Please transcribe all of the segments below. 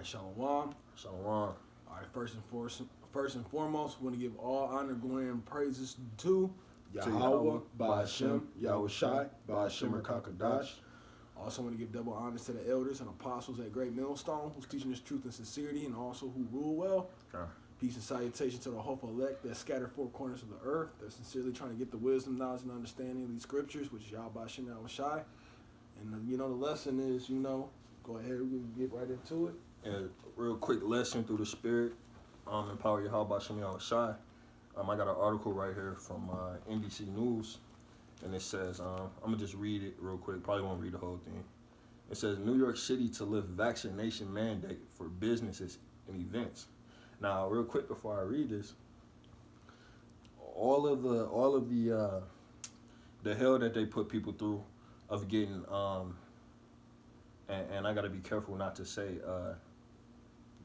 right, Shalom. Shalom. All right, first and foremost, we want to give all honor, glory, and praises to Yahweh, Ba'ashem, Yahweh Shai, Ba'ashem Rakakadash. Also, want to give double honors to the elders and apostles at Great Millstone, who's teaching us truth and sincerity, and also who rule well. Okay. Peace and salutation to the hopeful elect that scattered four corners of the earth. They're sincerely trying to get the wisdom, knowledge, and understanding of these scriptures, which is Yahweh Ba'ashem, Yahweh Shai. And the lesson is, go ahead, we can get right into it. And real quick lesson through the Spirit, empower Yahweh Ba'ashem Yahweh Shai. I got an article right here from NBC News, and it says, I'm going to just read it real quick. Probably won't read the whole thing. It says, New York City to lift vaccination mandate for businesses and events. Now, real quick before I read this, all of the hell that they put people through of getting, and I got to be careful not to say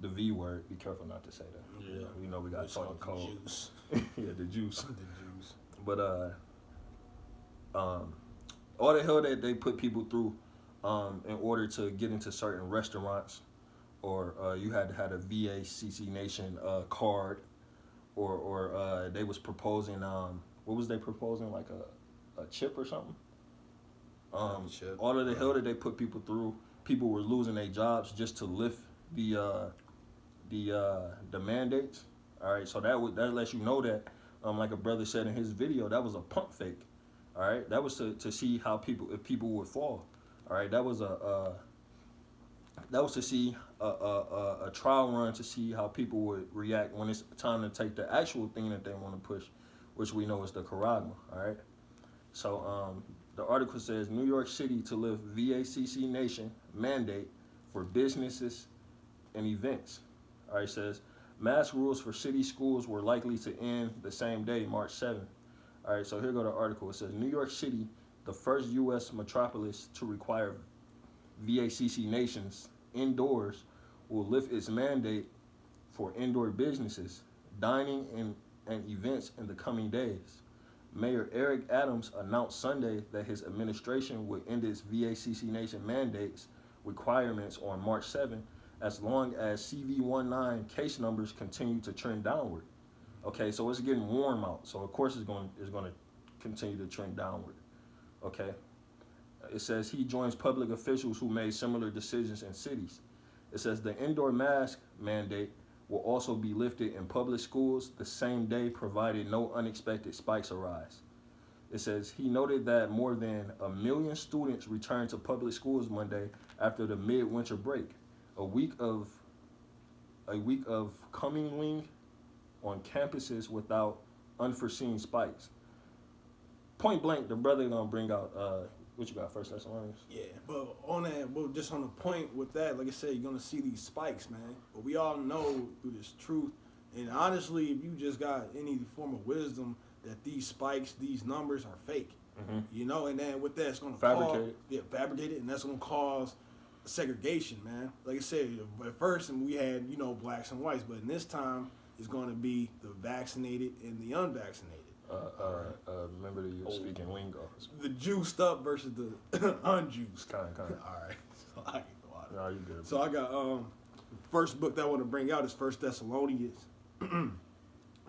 the V word. Be careful not to say that. Yeah. We know we got talking code. Juice. Yeah, the juice. The juice. But all the hell that they put people through in order to get into certain restaurants, or you had to have a VACC Nation card, or they was proposing what was they proposing, like a chip or something. Chip. All of the hell that they put people through, people were losing their jobs just to lift the mandates. All right, so that lets you know that, like a brother said in his video, that was a pump fake. All right, that was to see how if people would fall. All right, that was to see a trial run to see how people would react when it's time to take the actual thing that they want to push, which we know is the Charagma. All right, so the article says New York City to lift VACC Nation mandate for businesses and events. All right, it says mask rules for city schools were likely to end the same day, March 7th. All right, so here go the article. It says New York City, the first U.S. metropolis to require VACC nations indoors, will lift its mandate for indoor businesses, dining, and events in the coming days. Mayor Eric Adams announced Sunday that his administration would end its VACC nation mandates requirements on March 7th, as long as CV19 case numbers continue to trend downward. Okay, so it's getting warm out, so of course it's going to continue to trend downward. Okay, it says he joins public officials who made similar decisions in cities. It says the indoor mask mandate will also be lifted in public schools the same day, provided no unexpected spikes arise. It says he noted that more than 1 million students returned to public schools Monday after the mid-winter break, a week of commingling on campuses without unforeseen spikes. Point blank, the brother gonna bring out what you got, First Thessalonians? Yeah, but just on the point with that, like I said, you're gonna see these spikes, man. But we all know through this truth, and honestly, if you just got any form of wisdom, that these spikes, these numbers are fake. Mm-hmm. And then with that, it's gonna fabricated, and that's gonna cause segregation, man. Like I said, at first, and we had blacks and whites, but in this time, it's gonna be the vaccinated and the unvaccinated. Remember that you're speaking lingo. The juiced up versus the unjuiced. Kind. All right, so I can go out. No, you good. So I got first book that I want to bring out is First Thessalonians,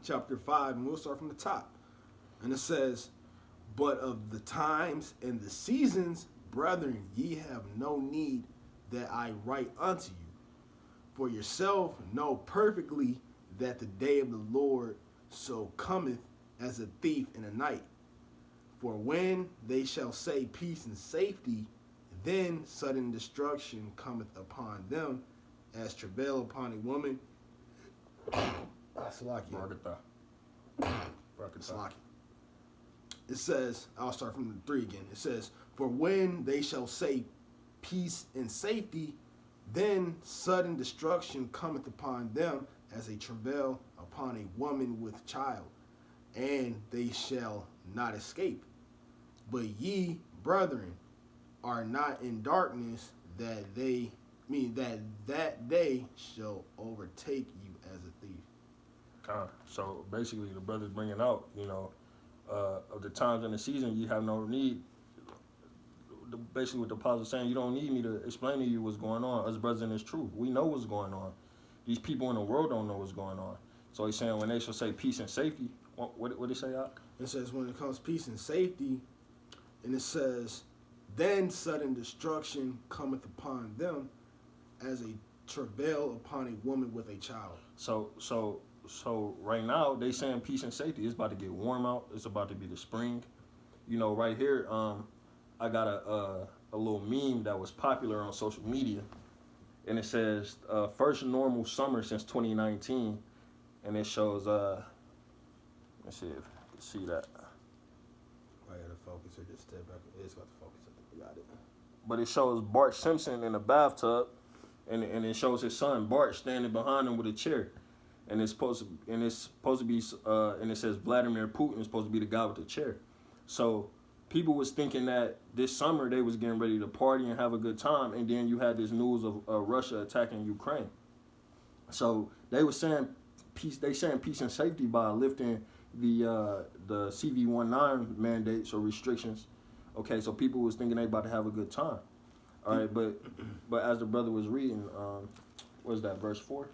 chapter 5, and we'll start from the top. And it says, "But of the times and the seasons, brethren, ye have no need that I write unto you. For yourself know perfectly that the day of the Lord so cometh as a thief in the night. For when they shall say peace and safety, then sudden destruction cometh upon them, as travail upon a woman." It says, I'll start from the 3 again. It says, "For when they shall say peace and safety, then sudden destruction cometh upon them, as a travail upon a woman with child, and they shall not escape. But ye, brethren, are not in darkness, that day shall overtake you as a thief." So basically, the brother's bringing out, of the times in the season, you have no need basically what the apostle is saying. You don't need me to explain to you what's going on. Us brothers in this truth, we know what's going on. These people in the world don't know what's going on. So he's saying when they shall say peace and safety, what did he say, Ak? It says when it comes peace and safety, and it says, then sudden destruction cometh upon them as a travail upon a woman with a child. So right now they saying peace and safety. It's about to get warm out. It's about to be the spring. You know, right here, I got a little meme that was popular on social media, and it says first normal summer since 2019, and it shows let's see if you can see that. I got to focus or just step back. It's got to focus. I got it. But it shows Bart Simpson in a bathtub, and it shows his son Bart standing behind him with a chair, and it's supposed to be and it says Vladimir Putin is supposed to be the guy with the chair. So people was thinking that this summer they was getting ready to party and have a good time, and then you had this news of Russia attacking Ukraine. So they were saying peace. They saying peace and safety by lifting the CV-19 mandates or restrictions. Okay, so people was thinking they about to have a good time. All right, but as the brother was reading, what is that, verse 4?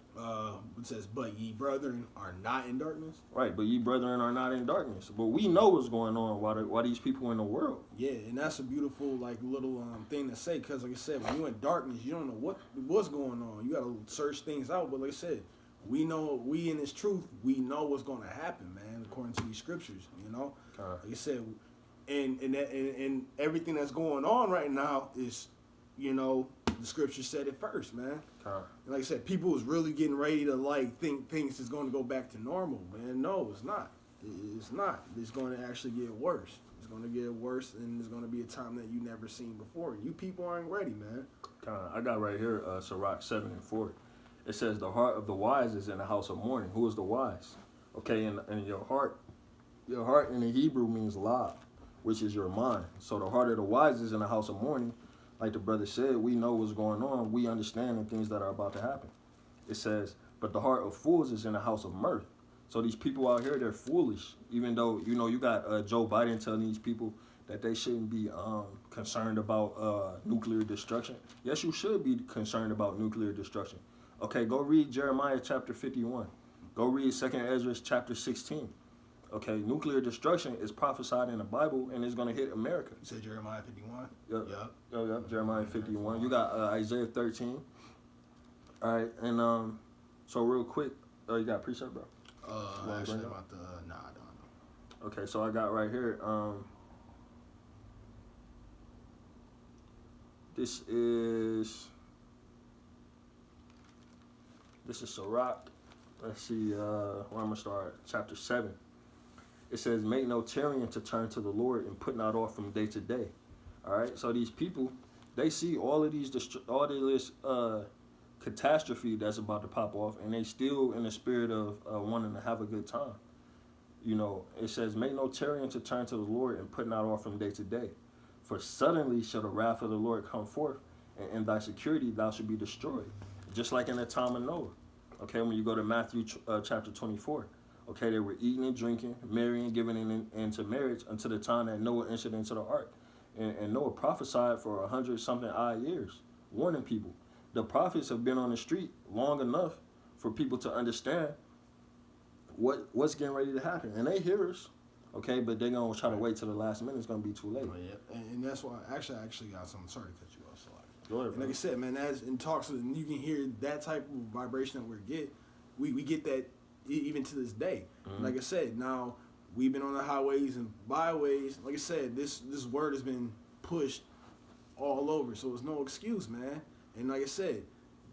It says, but ye brethren are not in darkness. Right, but ye brethren are not in darkness. But we know what's going on. Why these people in the world? Yeah, and that's a beautiful little thing to say, because like I said, when you're in darkness, you don't know what's going on. You got to search things out. But like I said, we in this truth, we know what's going to happen, man, according to these scriptures. You know, like I said, and everything that's going on right now is, you know, the scripture said it first, man. And like I said, people was really getting ready to think things is going to go back to normal, man. No, it's not. It's not. It's going to actually get worse. It's going to get worse, and there's going to be a time that you never seen before. You people aren't ready, man. I got right here, Sirach 7:4. It says, the heart of the wise is in the house of mourning. Who is the wise? Okay, and your heart in the Hebrew means la, which is your mind. So the heart of the wise is in the house of mourning. Like the brother said, we know what's going on. We understand the things that are about to happen. It says, but the heart of fools is in the house of mirth. So these people out here, they're foolish. Even though, you know, you got Joe Biden telling these people that they shouldn't be concerned about nuclear destruction. Yes, you should be concerned about nuclear destruction. Okay, go read Jeremiah chapter 51. Go read 2nd Ezra chapter 16. Okay, nuclear destruction is prophesied in the Bible, and it's going to hit America. You said Jeremiah 51? Yep. Yep. Jeremiah 51. You got Isaiah 13. All right, and so real quick, you got precept, bro? Actually, about the nah, I don't know. Okay, so I got right here. This is Sirach. Let's see, where I'm gonna start. Chapter 7. It says, "Make no tarrying to turn to the Lord, and put not off from day to day." All right. So these people, they see all of this catastrophe that's about to pop off, and they still in the spirit of wanting to have a good time. You know, it says, "Make no tarrying to turn to the Lord, and put not off from day to day. For suddenly shall the wrath of the Lord come forth, and in thy security thou shalt be destroyed." Just like in the time of Noah. Okay, when you go to Matthew chapter 24. Okay, they were eating and drinking, marrying, giving into marriage until the time that Noah entered into the ark. And Noah prophesied for 100-something odd years, warning people. The prophets have been on the street long enough for people to understand what's getting ready to happen. And they hear us, okay, but they're going to try to wait till the last minute. It's going to be too late. Oh, yeah. And that's why, I actually got something. Sorry to cut you off. Go ahead, and like I said, man, as in talks, you can hear that type of vibration that we get that even to this day. Mm-hmm. Like I said, now we've been on the highways and byways. Like I said, this word has been pushed all over, so there's no excuse, man. And like I said,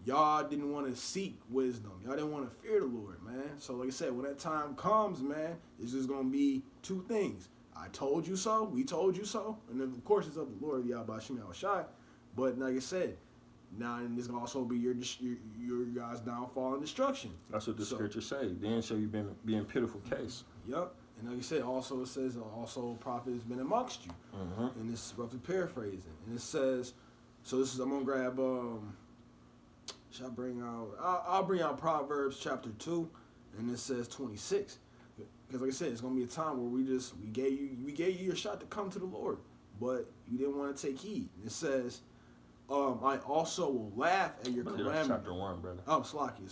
y'all didn't want to seek wisdom. Y'all didn't want to fear the Lord, man. So like I said, when that time comes, man, it's just going to be two things. I told you so. We told you so. And then, of course, it's up to the Lord, Yahweh Shem Shai. But like I said, now this can also be your guys' downfall and destruction. That's what the scripture say. Then shall you be in pitiful case. Yep. And like I said, also it says also a prophet has been amongst you. Mm-hmm. And this is roughly paraphrasing. And it says, so this is, I'm gonna grab should I bring out I'll bring out Proverbs chapter 2, and it says 26. Because like I said, it's gonna be a time where we gave you your shot to come to the Lord. but you didn't want to take heed. It says, I also will laugh at your That's calamity. chapter 1, brother. Oh, Slaki.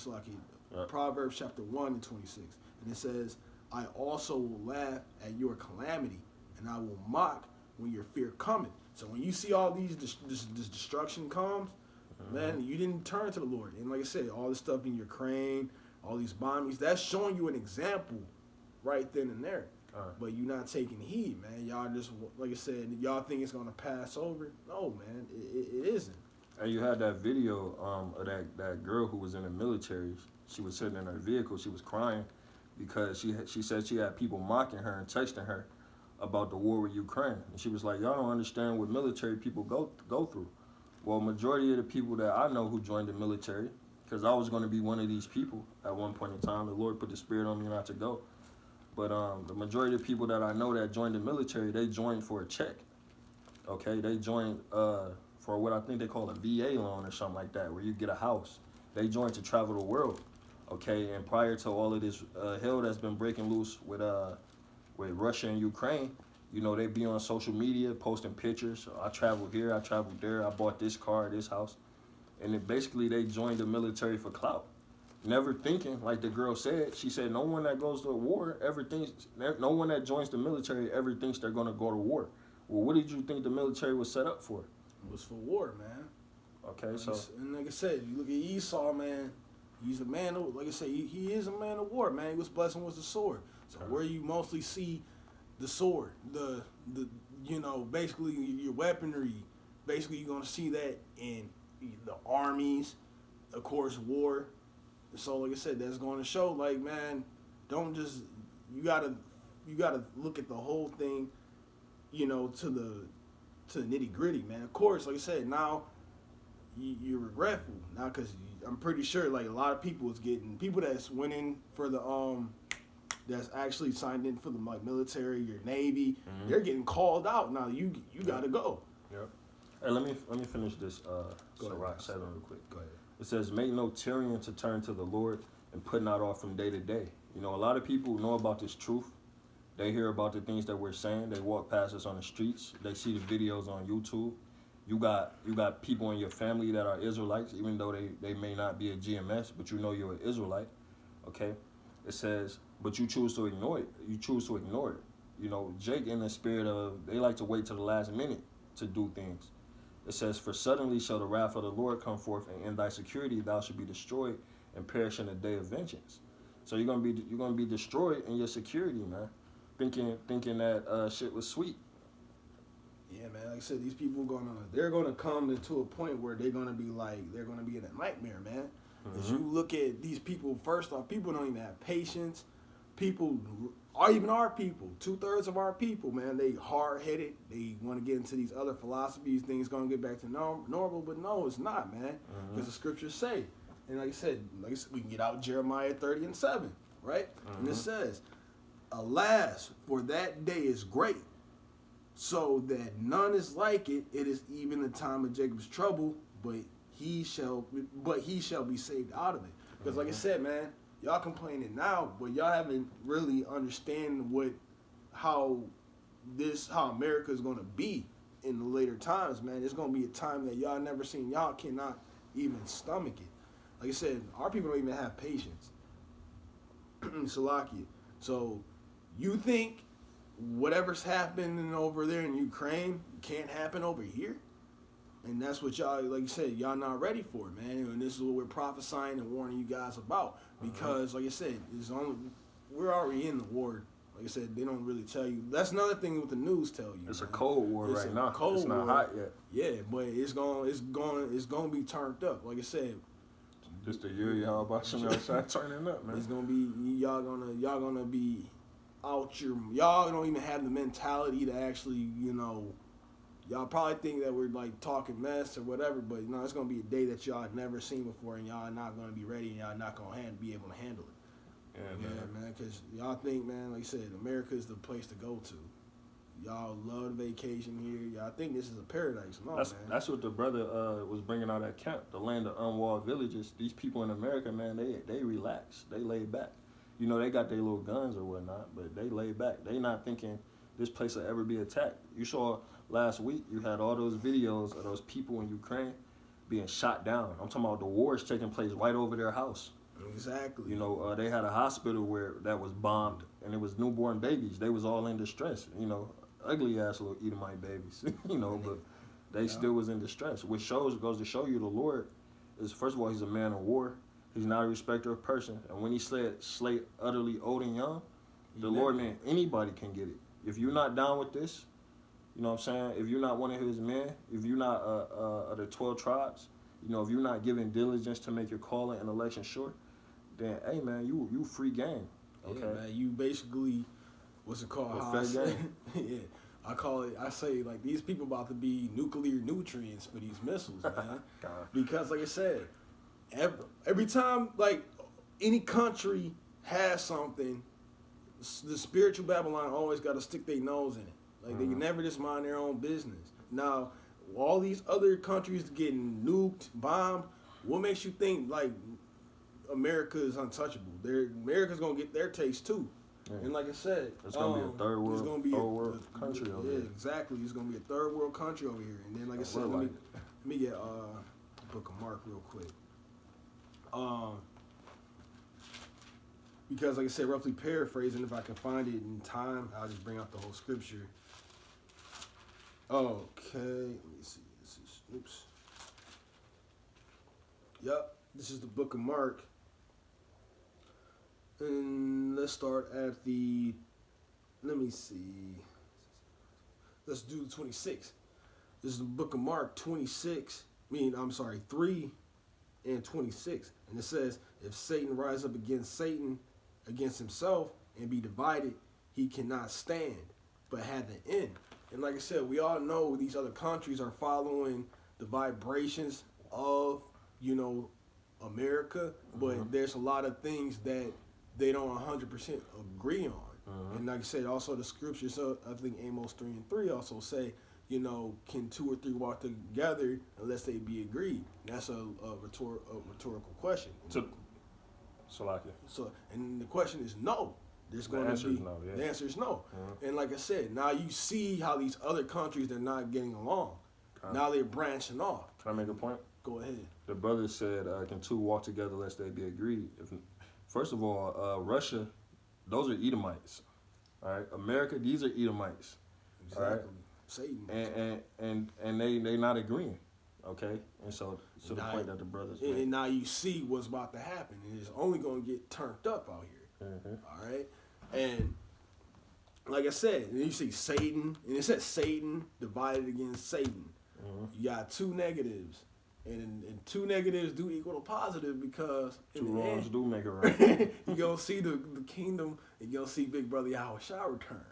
Right. Proverbs chapter 1 and 26. And it says, I also will laugh at your calamity, and I will mock when your fear cometh. So when you see all these this destruction comes, man, you didn't turn to the Lord. And like I said, all this stuff in Ukraine, all these bombings, that's showing you an example right then and there. But you're not taking heed, man. Y'all just, like I said, y'all think it's going to pass over. No, man, it isn't. And you had that video of that girl who was in the military. She was sitting in her vehicle. She was crying because she said she had people mocking her and texting her about the war with Ukraine. And she was like, y'all don't understand what military people go through. Well, majority of the people that I know who joined the military, because I was going to be one of these people at one point in time. The Lord put the spirit on me not to go. But the majority of people that I know that joined the military, they joined for a check. Okay, they joined for what I think they call a VA loan or something like that, where you get a house. They joined to travel the world. Okay, and prior to all of this hell that's been breaking loose with Russia and Ukraine, you know, they be on social media posting pictures. I traveled here, I traveled there, I bought this car, this house. And then basically they joined the military for clout. Never thinking, like the girl said, she said, no one that goes to a war ever thinks, no one that joins the military ever thinks they're going to go to war. Well, what did you think the military was set up for? It was for war, man. Okay, And like I said, you look at Esau, man, he's a man of, like I said, he is a man of war, man. He was blessed with the sword. So where you mostly see the sword, the you know, basically your weaponry, basically you're going to see that in the armies, of course, war. So like I said, that's going to show, like, man, don't just, you gotta look at the whole thing, you know, to the nitty gritty, man. Of course, like I said, now you're regretful now, because I'm pretty sure like a lot of people that's went in for the that's actually signed in for the like military, your Navy, they're getting called out now. You gotta go. Yep. Hey, let me finish this Sirach 7 real quick. Go ahead. It says, make no tyranny to turn to the Lord and put not off from day to day. You know, a lot of people know about this truth. They hear about the things that we're saying. They walk past us on the streets. They see the videos on YouTube. You got people in your family that are Israelites, even though they may not be a GMS, but you know you're an Israelite. Okay? It says, but you choose to ignore it. You choose to ignore it. You know, Jake in the spirit of, they like to wait till the last minute to do things. It says, for suddenly shall the wrath of the Lord come forth, and in thy security thou shalt be destroyed and perish in the day of vengeance. So you're gonna be destroyed in your security, man. Thinking that shit was sweet. Yeah, man. Like I said, these people they're gonna come to a point where they're gonna be in a nightmare, man. As you look at these people, first off, people don't even have patience. People, or even our people, 2/3 of our people, man, they hard-headed. They want to get into these other philosophies. Things gonna get back to normal, but no, it's not, man. Because the scriptures say, and like I said, we can get out Jeremiah 30:7, right? And it says, alas, for that day is great, so that none is like it. It is even the time of Jacob's trouble, but he shall be saved out of it. Because like I said, man, y'all complaining now, but y'all haven't really understand how America is gonna be in the later times, man. It's gonna be a time that y'all never seen. Y'all cannot even stomach it. Like I said, our people don't even have patience. Salakia. So you think whatever's happening over there in Ukraine can't happen over here? And that's what y'all, like you said, y'all not ready for it, man. And this is what we're prophesying and warning you guys about. Because, like I said, we're already in the war. Like I said, they don't really tell you. That's another thing what the news tell you. It's man. a cold war right now. It's not hot yet. Yeah, but it's gonna be turned up. Like I said, just a year y'all about some outside turning up, man. It's gonna be y'all gonna be out your. Y'all don't even have the mentality to actually, you know. Y'all probably think that we're like talking mess or whatever, but no, it's gonna be a day that y'all had never seen before, and y'all not gonna be ready, and y'all not gonna be able to handle it. Yeah, man. Because y'all think, man, like I said, America is the place to go to. Y'all love vacation here. Y'all think this is a paradise. No, man. That's what the brother was bringing out at camp, the land of unwalled villages. These people in America, man, they relax. They lay back. You know, they got their little guns or whatnot, but they lay back. They not thinking this place will ever be attacked. You saw last week, you had all those videos of those people in Ukraine being shot down. I'm talking about the wars taking place right over their house. Exactly. You know, they had a hospital where that was bombed, and it was newborn babies. They was all in distress. You know, ugly ass little Edomite babies. You know, but they still was in distress. Which goes to show you the Lord is, first of all, he's a man of war. He's not a respecter of person. And when he slay utterly old and young, the Lord, man, anybody can get it. If you're not down with this, you know what I'm saying? If you're not one of his men, if you're not of the 12 tribes, you know, if you're not giving diligence to make your calling and election sure, then, hey, man, you free game. Okay? Yeah, man, you basically, what's it called? Yeah. I say, like, these people about to be nuclear nutrients for these missiles, man. Because, like I said, every time, like, any country has something, the spiritual Babylon always got to stick their nose in it. Like, they can never just mind their own business. Now, all these other countries getting nuked, bombed, what makes you think, like, America is untouchable? America's going to get their taste, too. Yeah. And like I said, it's gonna be a third world country over here. Exactly, it's gonna be a third world country over here. And then, like I said, let me get Book of Mark real quick. Because like I said, roughly paraphrasing, if I can find it in time, I'll just bring out the whole scripture. Okay, let me see. Oops. Yep, this is the Book of Mark. And let's start at let me see. Let's do the 26. This is the Book of Mark 3 and 26. And it says, if Satan rise up against himself and be divided, he cannot stand, but have an end. And like I said, we all know these other countries are following the vibrations of, you know, America, but there's a lot of things that they don't 100% agree on. And like I said, also the scriptures, I think Amos 3 and 3 also say, you know, can 2 or 3 walk together unless they be agreed? That's a rhetorical question. So, and the question is no. There's going to be no, yeah. The answer is no. And like I said, now you see how these other countries, they're not getting along. Now they're branching off. Can I make a point? Go ahead. The brother said, can 2 walk together lest they be agreed? First of all, Russia, those are Edomites. All right, America, these are Edomites. Exactly. All right? Satan. And they not agreeing. Okay, and so the point that the brothers made. And now you see what's about to happen, and it's only going to get turned up out here. All right, and like I said, and you see Satan, and it says Satan divided against Satan. You got 2 negatives. And 2 negatives do equal to positive, because 2 wrongs do make a right. You're going to see the kingdom, and you're going to see Big Brother Yahushua return.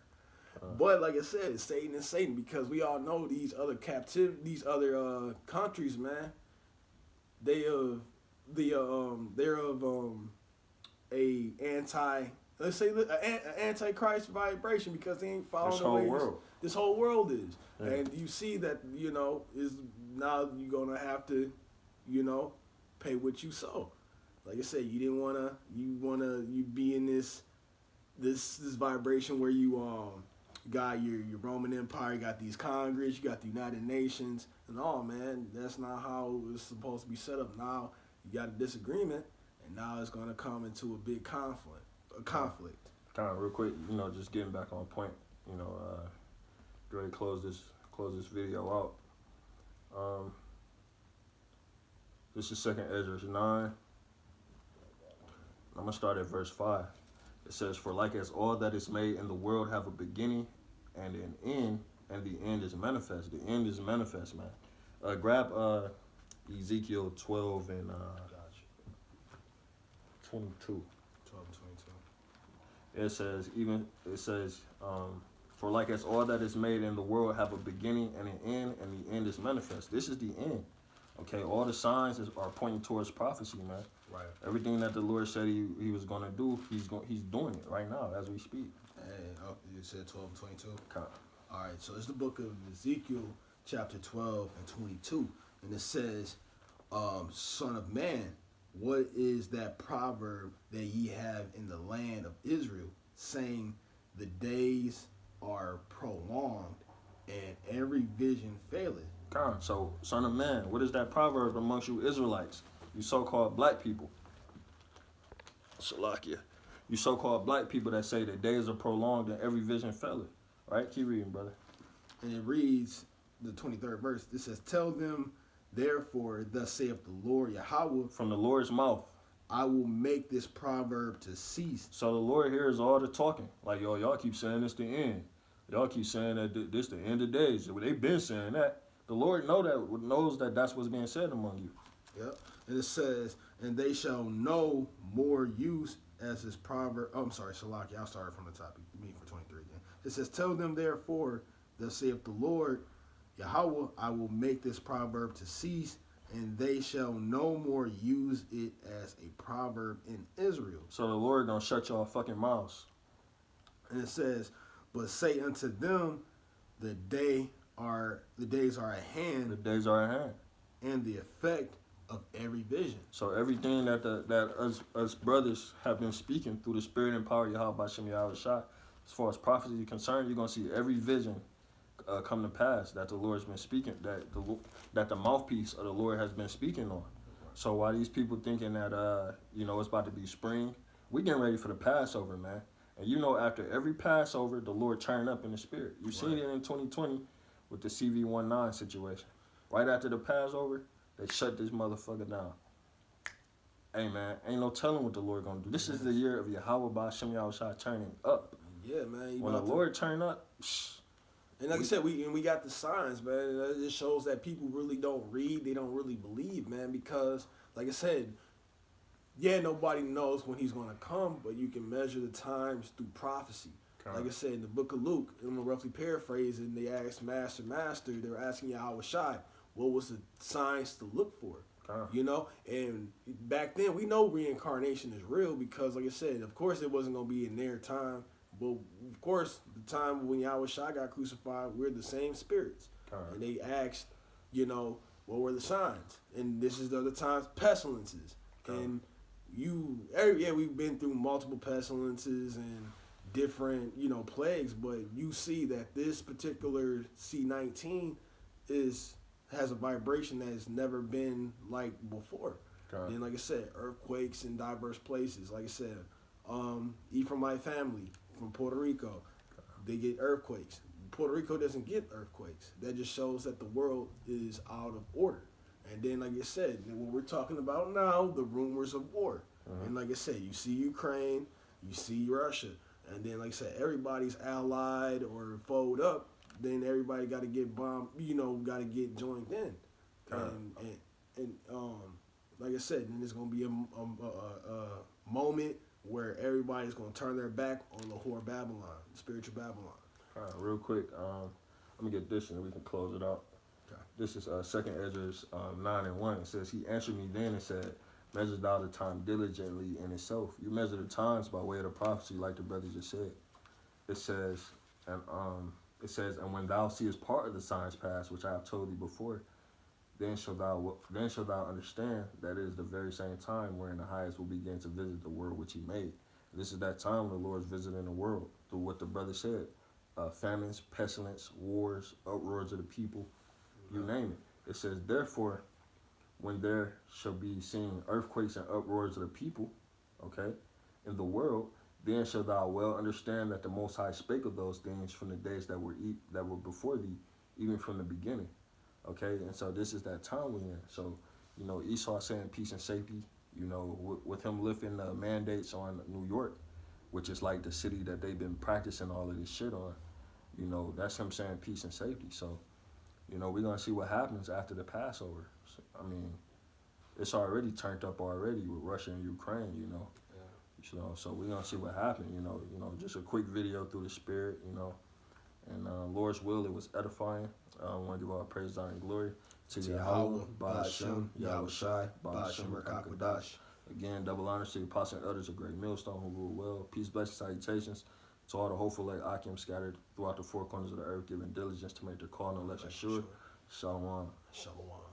But like I said, it's Satan and Satan, because we all know these other countries, man, they're of a antichrist vibration, because they ain't following the way this whole world is. Yeah. And you see that, you know, is now you're gonna have to, you know, pay what you sow. Like I said, you be in this vibration where you got your Roman Empire, you got these Congress, you got the United Nations, and all, man. That's not how it's supposed to be set up. Now you got a disagreement, and now it's gonna come into a big conflict. Kind of real quick, you know, just getting back on point. You know, go ahead and close this video out. This is 2nd Ezra 9. I'm gonna start at verse 5. It says, "For like as all that is made in the world have a beginning and an end, and the end is manifest." The end is manifest, man. Grab Ezekiel 12 and 22. 12 and 22. It says, for like as all that is made in the world have a beginning and an end, and the end is manifest. This is the end. Okay, all the signs are pointing towards prophecy, man. Right. Everything that the Lord said he was going to do, he's doing it right now as we speak. Hey, you said 12 and 22? Okay. All right, so it's the book of Ezekiel, chapter 12 and 22. And it says, Son of man, what is that proverb that ye have in the land of Israel, saying the days are prolonged and every vision faileth. Con. So, son of man, what is that proverb amongst you Israelites? You so-called black people. Salakia. You so-called black people that say that days are prolonged and every vision faileth. Right? Keep reading, brother. And it reads, the 23rd verse, it says, tell them, therefore, thus saith the Lord Yahweh, From the Lord's mouth. I will make this proverb to cease. So the Lord hears all the talking. Like, yo, y'all keep saying it's the end. Y'all keep saying that this the end of days. They've been saying that. The Lord knows that that's what's being said among you. Yep. And it says, and they shall know more use as this proverb. Oh, I'm sorry, Shalaki. I'll start from the top. Me for 23 again. It says, tell them therefore, thus saith the Lord Yahweh, I will make this proverb to cease, and they shall no more use it as a proverb in Israel. So the Lord gonna shut y'all fucking mouths. And it says, but say unto them, the days are at hand, The days are at hand. and the effect of every vision. So everything that us brothers have been speaking through the spirit and power of Yahweh Bashem Yahweh Shai, as far as prophecy is concerned, you're gonna see every vision come to pass that the Lord's been speaking, that the mouthpiece of the Lord has been speaking on. So while these people thinking that it's about to be spring, we getting ready for the Passover, man. And after every Passover, the Lord turned up in the spirit. You seen it in 2020 with the CV-19 situation. Right after the Passover, they shut this motherfucker down. Hey man, ain't no telling what the Lord gonna do. This is the year of Yahweh Bashem Yahweh Shai turning up. Yeah, man. When the Lord turn up, and like I said, we got the signs, man. And it just shows that people really don't read, they don't really believe, man. Because, like I said, yeah, nobody knows when he's gonna come, but you can measure the times through prophecy. Like I said in the book of Luke, I'm gonna roughly paraphrase, and they asked Master, they were asking Yahweh Shai, what was the signs to look for? And back then we know reincarnation is real because, like I said, of course it wasn't gonna be in their time, but of course the time when Yahweh Shai got crucified, we're the same spirits. And they asked, what were the signs? And this is the other times, pestilences. And we've been through multiple pestilences and different, plagues, but you see that this particular C-19 has a vibration that has never been like before. And like I said, earthquakes in diverse places. Like I said, Ephraimite family from Puerto Rico, they get earthquakes. Puerto Rico doesn't get earthquakes. That just shows that the world is out of order. And then, like I said, what we're talking about now, the rumors of war. And like I said, you see Ukraine, you see Russia. And then, like I said, everybody's allied or fold up. Then everybody got to get bombed, got to get joined in. And like I said, then there's going to be a moment where everybody's going to turn their back on the whore Babylon, spiritual Babylon. All right, real quick, let me get this and we can close it out. Okay. This is 2nd Esdras 9:1. It says, he answered me then and said, measure thou the time diligently in itself. You measure the times by way of the prophecy, like the brother just said. It says, and when thou seest part of the signs pass, which I have told thee before, then shall thou understand that it is the very same time wherein the highest will begin to visit the world which he made. This is that time when the Lord is visiting the world through what the brother said. Famines, pestilence, wars, uproars of the people, you name it. It says, therefore, when there shall be seen earthquakes and uproars of the people, in the world, then shalt thou well understand that the Most High spake of those things from the days that were before thee, even from the beginning. And so this is that time we're in. So, Esau saying peace and safety, with him lifting the mandates on New York, which is like the city that they've been practicing all of this shit on, that's him saying peace and safety. So, we're going to see what happens after the Passover. So, it's already turned up already with Russia and Ukraine, so we're going to see what happens, just a quick video through the spirit, and Lord's will, it was edifying. I want to give all praise, honor, and glory to Yahweh, Ba'ashem, Yahweh Shai, Ba'ashem, Rakakwadash. Again, double honors to the apostle and others of Great Millstone who rule well. Peace, blessings, salutations to all the hopeful like Akim scattered throughout the four corners of the earth, giving diligence to make their call and election sure. Shalom. Shalom.